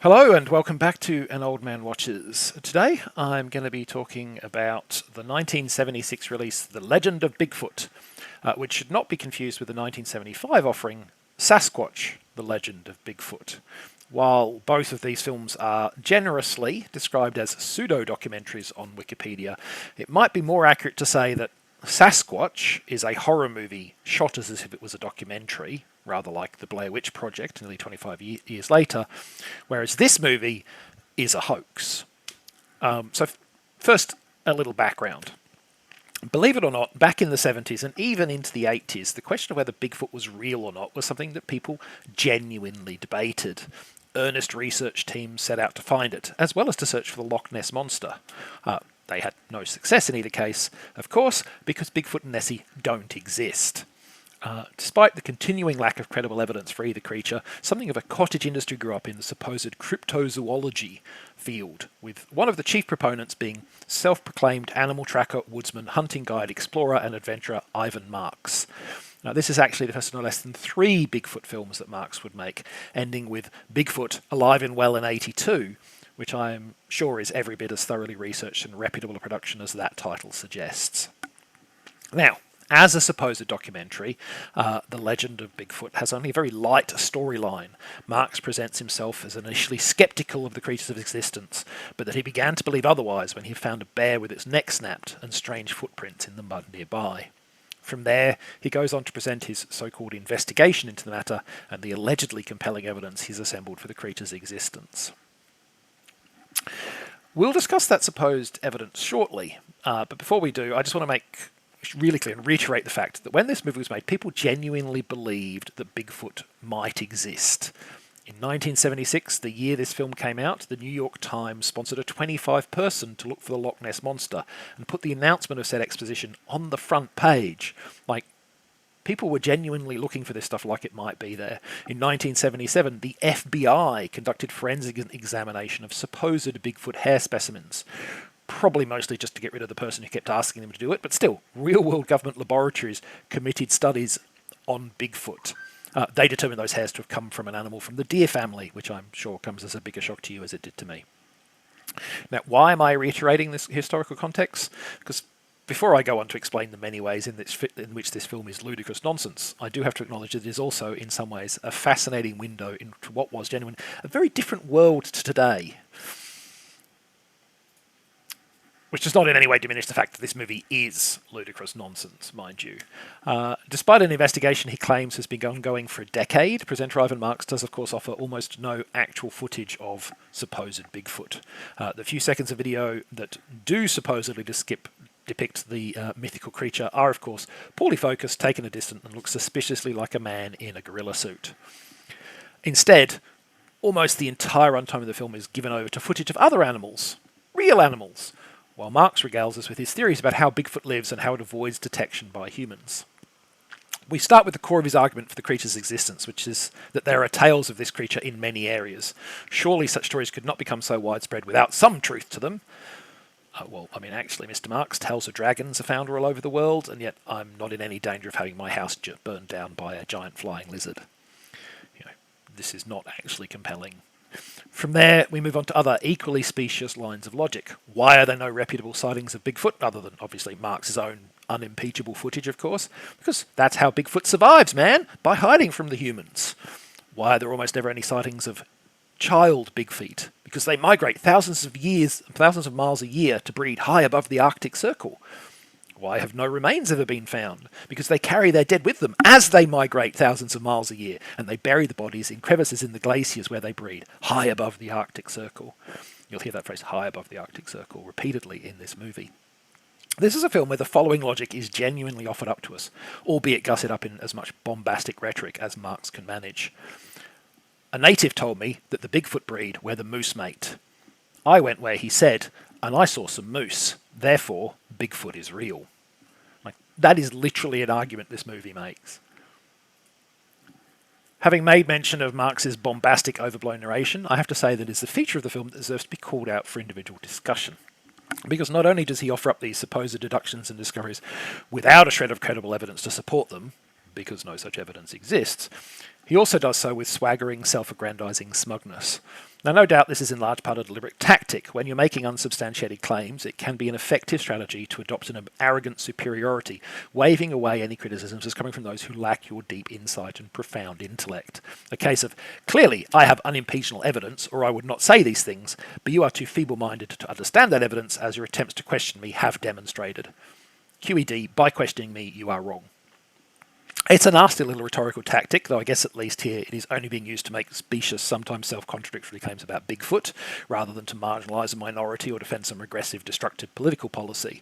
Hello and welcome back to An Old Man Watches. Today I'm going to be talking about the 1976 release The Legend of Bigfoot, which should not be confused with the 1975 offering Sasquatch, The Legend of Bigfoot. While both of these films are generously described as pseudo-documentaries on Wikipedia, it might be more accurate to say that Sasquatch is a horror movie shot as if it was a documentary, rather like the Blair Witch Project nearly 25 years later, whereas this movie is a hoax. First, a little background. Believe it or not, back in the 70s and even into the 80s, the question of whether Bigfoot was real or not was something that people genuinely debated. Earnest research teams set out to find it, as well as to search for the Loch Ness Monster. They had no success in either case, of course, because Bigfoot and Nessie don't exist. Despite the continuing lack of credible evidence for either creature, something of a cottage industry grew up in the supposed cryptozoology field, with one of the chief proponents being self-proclaimed animal tracker, woodsman, hunting guide, explorer and adventurer Ivan Marks. Now, this is actually the first of no less than 3 Bigfoot films that Marks would make, ending with Bigfoot Alive and Well in '82, which I am sure is every bit as thoroughly researched and reputable a production as that title suggests. Now, as a supposed documentary, The Legend of Bigfoot has only a very light storyline. Marks presents himself as initially sceptical of the creature's existence, but that he began to believe otherwise when he found a bear with its neck snapped and strange footprints in the mud nearby. From there, he goes on to present his so-called investigation into the matter and the allegedly compelling evidence he's assembled for the creature's existence. We'll discuss that supposed evidence shortly, but before we do, I just want to make really clear and reiterate the fact that when this movie was made, people genuinely believed that Bigfoot might exist. In 1976, the year this film came out, the New York Times sponsored a 25-person to look for the Loch Ness Monster and put the announcement of said exposition on the front page. Like, people were genuinely looking for this stuff like it might be there. In 1977, the FBI conducted forensic examination of supposed Bigfoot hair specimens. Probably mostly just to get rid of the person who kept asking them to do it, but still, real-world government laboratories committed studies on Bigfoot. They determined those hairs to have come from an animal from the deer family, which I'm sure comes as a bigger shock to you as it did to me. Now, why am I reiterating this historical context? Because before I go on to explain the many ways in which this film is ludicrous nonsense, I do have to acknowledge that it is also, in some ways, a fascinating window into what was genuine, a very different world to today. Which does not in any way diminish the fact that this movie is ludicrous nonsense, mind you. Despite an investigation he claims has been ongoing for a decade, presenter Ivan Marks does of course offer almost no actual footage of supposed Bigfoot. The few seconds of video that do supposedly depict the mythical creature are of course poorly focused, taken at a distance, and look suspiciously like a man in a gorilla suit. Instead, almost the entire runtime of the film is given over to footage of other animals, real animals, while Marks regales us with his theories about how Bigfoot lives and how it avoids detection by humans. We start with the core of his argument for the creature's existence, which is that there are tales of this creature in many areas. Surely such stories could not become so widespread without some truth to them. Actually, Mr. Marks, tales of dragons are found all over the world, and yet I'm not in any danger of having my house burned down by a giant flying lizard. This is not actually compelling. From there, we move on to other equally specious lines of logic. Why are there no reputable sightings of Bigfoot, other than, obviously, Marks' own unimpeachable footage, of course? Because that's how Bigfoot survives, man, by hiding from the humans. Why are there almost never any sightings of child Bigfeet? Because they migrate thousands of miles a year to breed high above the Arctic Circle. Why have no remains ever been found? Because they carry their dead with them as they migrate thousands of miles a year, and they bury the bodies in crevices in the glaciers where they breed, high above the Arctic Circle. You'll hear that phrase, high above the Arctic Circle, repeatedly in this movie. This is a film where the following logic is genuinely offered up to us, albeit gusset up in as much bombastic rhetoric as Marks can manage. A native told me that the Bigfoot breed where the moose mate. I went where he said, and I saw some moose. Therefore, Bigfoot is real. That is literally an argument this movie makes. Having made mention of Marx's bombastic, overblown narration, I have to say that it's a feature of the film that deserves to be called out for individual discussion. Because not only does he offer up these supposed deductions and discoveries without a shred of credible evidence to support them, because no such evidence exists, He also does so with swaggering, self-aggrandizing smugness. Now, no doubt this is in large part a deliberate tactic. When you're making unsubstantiated claims, it can be an effective strategy to adopt an arrogant superiority, waving away any criticisms as coming from those who lack your deep insight and profound intellect. A case of, clearly, I have unimpeachable evidence, or I would not say these things, but you are too feeble-minded to understand that evidence, as your attempts to question me have demonstrated. QED, by questioning me, you are wrong. It's a nasty little rhetorical tactic, though I guess at least here it is only being used to make specious, sometimes self-contradictory claims about Bigfoot, rather than to marginalise a minority or defend some regressive, destructive political policy.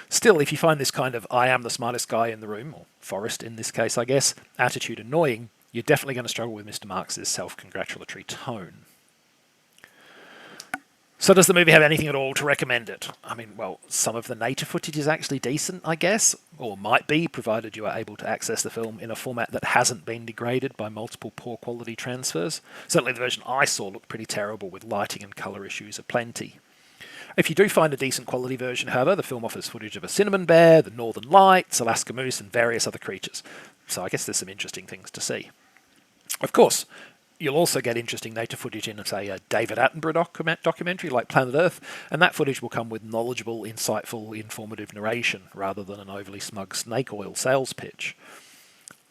Still, if you find this kind of I am the smartest guy in the room, or Forrest in this case I guess, attitude annoying, you're definitely going to struggle with Mr. Marx's self-congratulatory tone. So does the movie have anything at all to recommend it? I mean, well, some of the nature footage is actually decent, I guess, or might be, provided you are able to access the film in a format that hasn't been degraded by multiple poor quality transfers. Certainly the version I saw looked pretty terrible, with lighting and colour issues aplenty. If you do find a decent quality version, however, the film offers footage of a cinnamon bear, the northern lights, Alaska moose, and various other creatures. So I guess there's some interesting things to see. Of course, you'll also get interesting nature footage in, say, a David Attenborough documentary like Planet Earth, and that footage will come with knowledgeable, insightful, informative narration, rather than an overly smug snake oil sales pitch.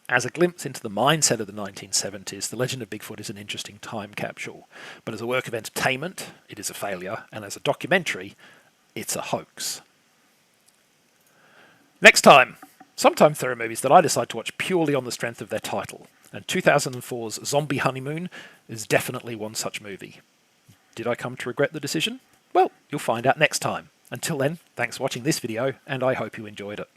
As a glimpse into the mindset of the 1970s, The Legend of Bigfoot is an interesting time capsule, but as a work of entertainment, it is a failure, and as a documentary, it's a hoax. Next time, sometimes there are movies that I decide to watch purely on the strength of their title, and 2004's Zombie Honeymoon is definitely one such movie. Did I come to regret the decision? Well, you'll find out next time. Until then, thanks for watching this video, and I hope you enjoyed it.